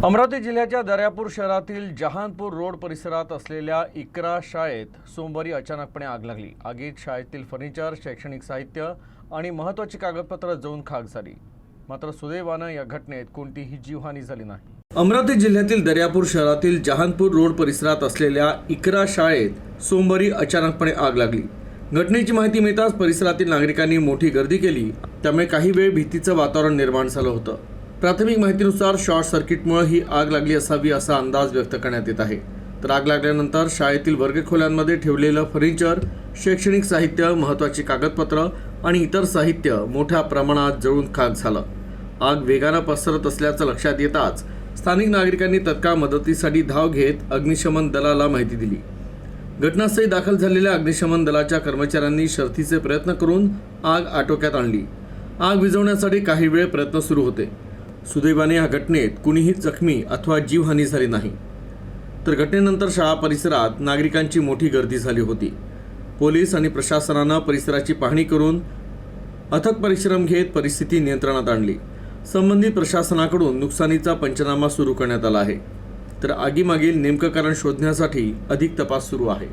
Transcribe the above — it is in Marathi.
अमरावती जिल्ह्याच्या दर्यापूर शहरातील जहानपूर रोड परिसरात असलेल्या इकरा शाळेत सोमवारी अचानकपणे आग लागली। आगीत शाळेतील फर्निचर, शैक्षणिक साहित्य आणि महत्त्वाची कागदपत्रे जळून खाक झाली। मात्र सुदैवानं या घटनेत कोणतीही जीवहानी झाली नाही। अमरावती जिल्ह्यातील दर्यापूर शहरातील जहानपूर रोड परिसरात असलेल्या इकरा शाळेत सोमवारी अचानकपणे आग लागली। घटनेची माहिती मिळताच परिसरातील नागरिकांनी मोठी गर्दी केली, त्यामुळे काही वेळ भीतीचं वातावरण निर्माण झालं होतं। प्राथमिक माहितीनुसार शॉर्ट सर्किटमुळे ही आग लागली असावी असा अंदाज व्यक्त करण्यात येत आहे। तर आग लागल्यानंतर शाळेतील वर्गखोल्यांमध्ये ठेवलेलं फर्निचर, शैक्षणिक साहित्य, महत्त्वाची कागदपत्र आणि इतर साहित्य मोठ्या प्रमाणात जळून खाक झालं। आग वेगानं पसरत असल्याचं लक्षात येताच स्थानिक नागरिकांनी तत्काळ मदतीसाठी धाव घेत अग्निशमन दलाला माहिती दिली। घटनास्थळी दाखल झालेल्या अग्निशमन दलाच्या कर्मचाऱ्यांनी शर्थीचे प्रयत्न करून आग आटोक्यात आणली। आग विझवण्यासाठी काही वेळ प्रयत्न सुरू होते। सुदैवाने या घटनेत कुणीही जखमी अथवा जीवहानी झाली नाही। तर घटनेनंतर शाळा परिसरात नागरिकांची मोठी गर्दी झाली होती। पोलीस आणि प्रशासनानं परिसराची पाहणी करून अथक परिश्रम घेत परिस्थिती नियंत्रणात आणली। संबंधित प्रशासनाकडून नुकसानीचा पंचनामा सुरू करण्यात आला आहे। तर आगीमागील नेमकं कारण शोधण्यासाठी अधिक तपास सुरू आहे।